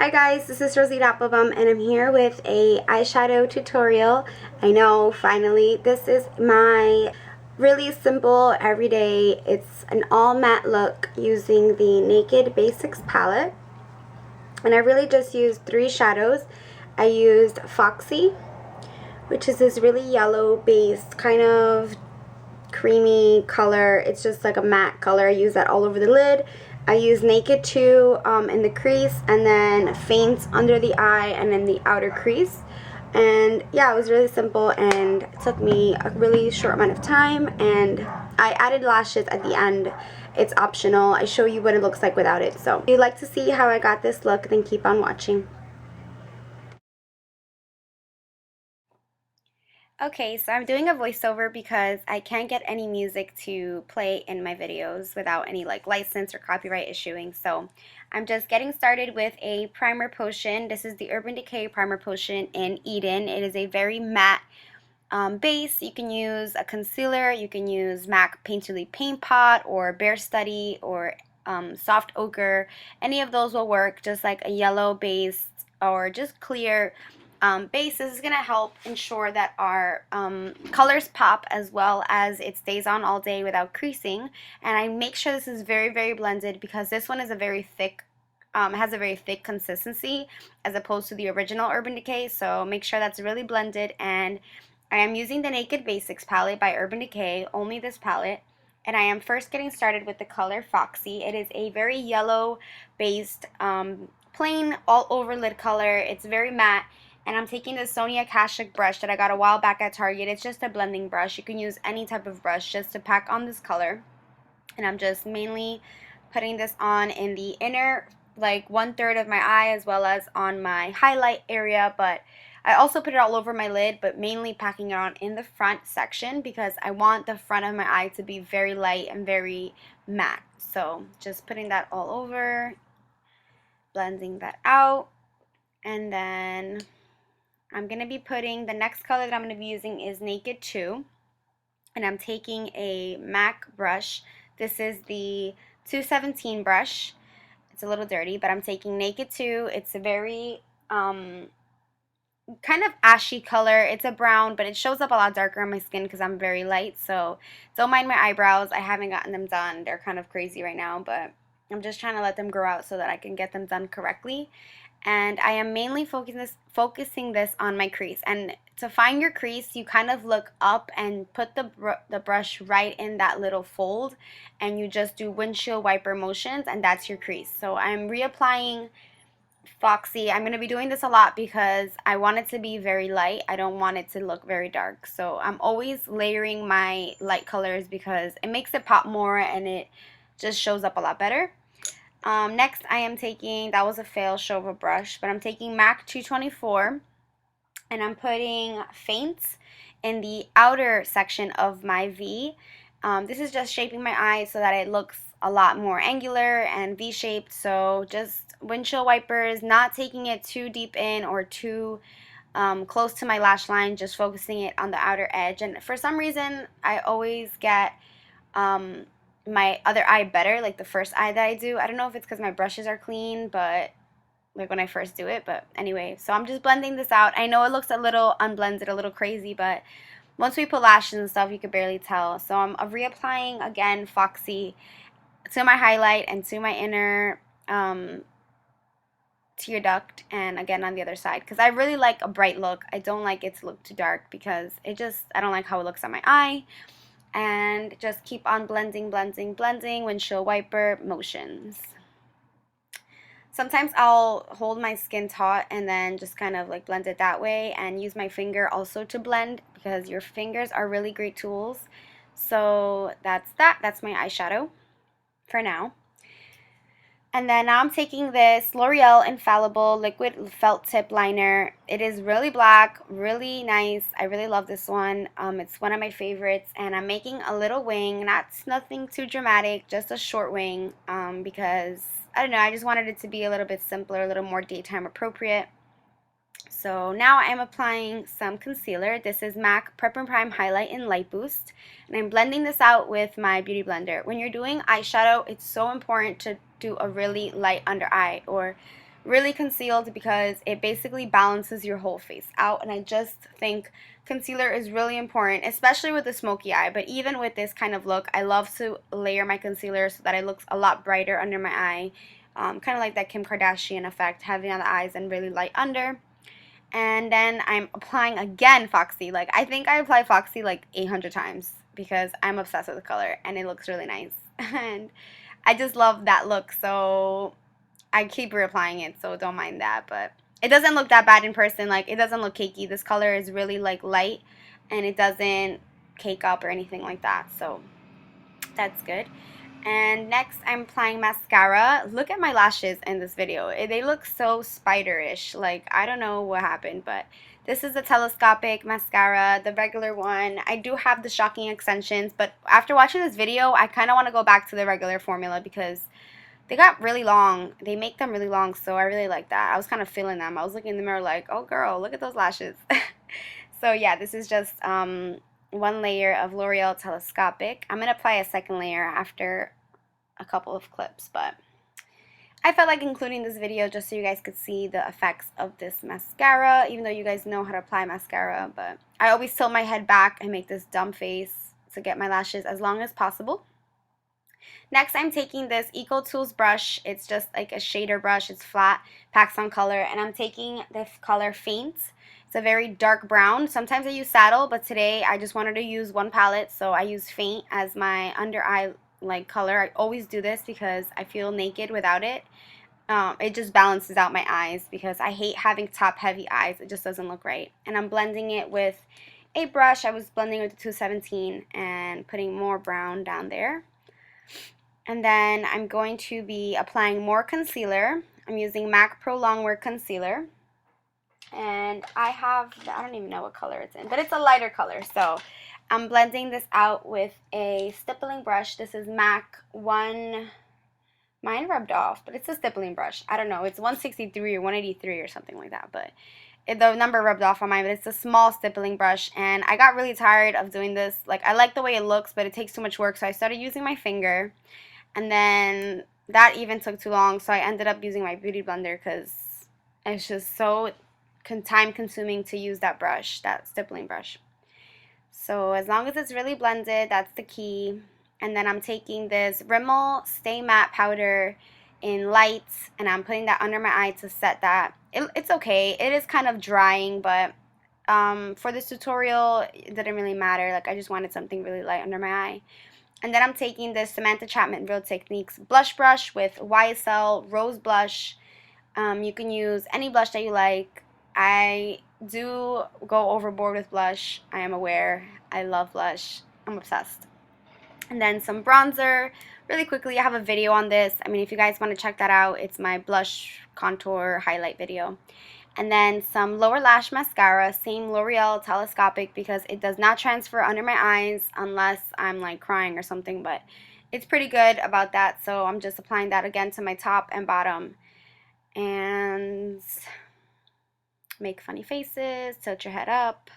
Hi guys, this is Rosita Applebaum and I'm here with a eyeshadow tutorial. I know, finally. This is my really simple everyday, it's an all matte look using the Naked Basics palette. And I really just used three shadows. I used Foxy, which is this really yellow based kind of creamy color. It's just like a matte color. I use that all over the lid. I use Naked 2 in the crease, and then Faints under the eye and in the outer crease. And yeah, it was really simple and it took me a really short amount of time, and I added lashes at the end. It's optional. I show you what it looks like without it. So if you'd like to see how I got this look, then keep on watching. Okay, so I'm doing a voiceover because I can't get any music to play in my videos without any like license or copyright issuing. So I'm just getting started with a primer potion. This is the Urban Decay Primer Potion in Eden. It is a very matte base. You can use a concealer, you can use MAC Painterly Paint Pot or Bare Study or Soft Ochre. Any of those will work, just like a yellow base or just clear base. This is going to help ensure that our colors pop as well as it stays on all day without creasing. And I make sure this is very, very blended because this one is a very thick, has a very thick consistency as opposed to the original Urban Decay. So make sure that's really blended. And I am using the Naked Basics palette by Urban Decay, only this palette. And I am first getting started with the color Foxy. It is a very yellow based plain all over lid color. It's very matte. And I'm taking the Sonia Kashuk brush that I got a while back at Target. It's just a blending brush. You can use any type of brush just to pack on this color. And I'm just mainly putting this on in the inner, like 1/3 of my eye, as well as on my highlight area. But I also put it all over my lid, but mainly packing it on in the front section because I want the front of my eye to be very light and very matte. So just putting that all over, blending that out, and then I'm going to be putting, the next color that I'm going to be using is Naked 2, and I'm taking a MAC brush. This is the 217 brush. It's a little dirty, but I'm taking Naked 2. It's a very kind of ashy color. It's a brown, but it shows up a lot darker on my skin because I'm very light, so don't mind my eyebrows. I haven't gotten them done. They're kind of crazy right now, but I'm just trying to let them grow out so that I can get them done correctly. And I am mainly focusing this on my crease. And to find your crease, you kind of look up and put the brush right in that little fold, and you just do windshield wiper motions, and that's your crease. So I'm reapplying Foxy. I'm going to be doing this a lot because I want it to be very light. I don't want it to look very dark. So I'm always layering my light colors because it makes it pop more and it just shows up a lot better. Next I am taking, that was a fail show of a brush, but I'm taking MAC 224 and I'm putting Faints in the outer section of my V. This is just shaping my eye so that it looks a lot more angular and V-shaped. So just windshield wipers, not taking it too deep in or too close to my lash line, just focusing it on the outer edge. And for some reason I always get my other eye better, like the first eye that I do. I don't know if it's because my brushes are clean, but like when I first do it, but anyway, so I'm just blending this out. I know it looks a little unblended, a little crazy, but once we put lashes and stuff, you could barely tell. So I'm reapplying again Foxy to my highlight and to my inner tear duct, and again on the other side because I really like a bright look. I don't like it to look too dark because I don't like how it looks on my eye. And just keep on blending, blending, blending, windshield wiper motions. Sometimes I'll hold my skin taut and then just kind of like blend it that way and use my finger also to blend because your fingers are really great tools. So that's that. That's my eyeshadow for now. And then now I'm taking this L'Oreal Infallible Liquid Felt Tip Liner. It is really black, really nice. I really love this one. It's one of my favorites. And I'm making a little wing, nothing too dramatic, just a short wing because, I don't know, I just wanted it to be a little bit simpler, a little more daytime appropriate. So now I'm applying some concealer. This is MAC Prep and Prime Highlight in Light Boost. And I'm blending this out with my Beauty Blender. When you're doing eyeshadow, it's so important to do a really light under eye or really concealed because it basically balances your whole face out. And I just think concealer is really important, especially with the smoky eye. But even with this kind of look, I love to layer my concealer so that it looks a lot brighter under my eye. Kind of like that Kim Kardashian effect, heavy on the eyes and really light under. And then I'm applying again Foxy. Like, I think I apply Foxy like 800 times because I'm obsessed with the color and it looks really nice. And I just love that look, so I keep reapplying it, so don't mind that. But it doesn't look that bad in person. Like, it doesn't look cakey. This color is really like light and it doesn't cake up or anything like that, so that's good. And next I'm applying mascara. Look at my lashes in this video. They look so spiderish. Like, I don't know what happened, but this is the telescopic mascara, the regular one. I do have the shocking extensions, but after watching this video, I kind of want to go back to the regular formula because they got really long. They make them really long, so I really like that. I was kind of feeling them. I was looking in the mirror like, oh girl, look at those lashes. So yeah, this is just one layer of L'Oreal Telescopic. I'm going to apply a second layer after a couple of clips, but I felt like including this video just so you guys could see the effects of this mascara, even though you guys know how to apply mascara. But I always tilt my head back and make this dumb face to get my lashes as long as possible. Next, I'm taking this Eco Tools brush. It's just like a shader brush. It's flat, packs on color, and I'm taking this color Faint. It's a very dark brown. Sometimes I use Saddle, but today I just wanted to use one palette, so I use Faint as my under eye like color. I always do this because I feel naked without it. It just balances out my eyes because I hate having top heavy eyes. It just doesn't look right. And I'm blending it with a brush. I was blending with the 217 and putting more brown down there. And then I'm going to be applying more concealer. I'm using MAC Pro Longwear Concealer. And I don't even know what color it's in, but it's a lighter color. So I'm blending this out with a stippling brush. This is MAC 1, mine rubbed off, but it's a stippling brush. I don't know, it's 163 or 183 or something like that, but the number rubbed off on mine, but it's a small stippling brush, and I got really tired of doing this. Like, I like the way it looks, but it takes too much work, so I started using my finger, and then that even took too long, so I ended up using my beauty blender because it's just so time consuming to use that brush, that stippling brush. So as long as it's really blended, that's the key. And then I'm taking this Rimmel Stay Matte powder in light, and I'm putting that under my eye to set that. It's okay. It is kind of drying, but for this tutorial, it didn't really matter. Like, I just wanted something really light under my eye. And then I'm taking this Samantha Chapman Real Techniques blush brush with YSL Rose Blush. You can use any blush that you like. I do go overboard with blush. I am aware. I love blush. I'm obsessed. And then some bronzer. Really quickly, I have a video on this. I mean, if you guys want to check that out, it's my blush contour highlight video. And then some lower lash mascara, same L'Oreal Telescopic, because it does not transfer under my eyes unless I'm like crying or something, but it's pretty good about that. So I'm just applying that again to my top and bottom. And make funny faces, tilt your head up,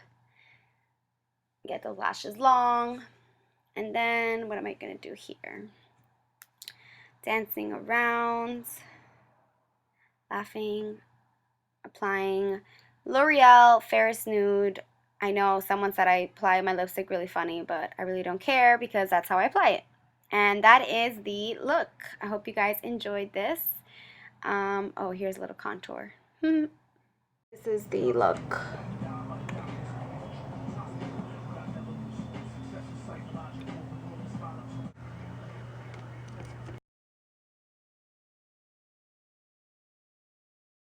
get those lashes long. And then what am I going to do here? Dancing around, laughing, applying L'Oreal Ferris Nude. I know someone said I apply my lipstick really funny, but I really don't care because that's how I apply it. And that is the look. I hope you guys enjoyed this. Oh, here's a little contour. This is the look.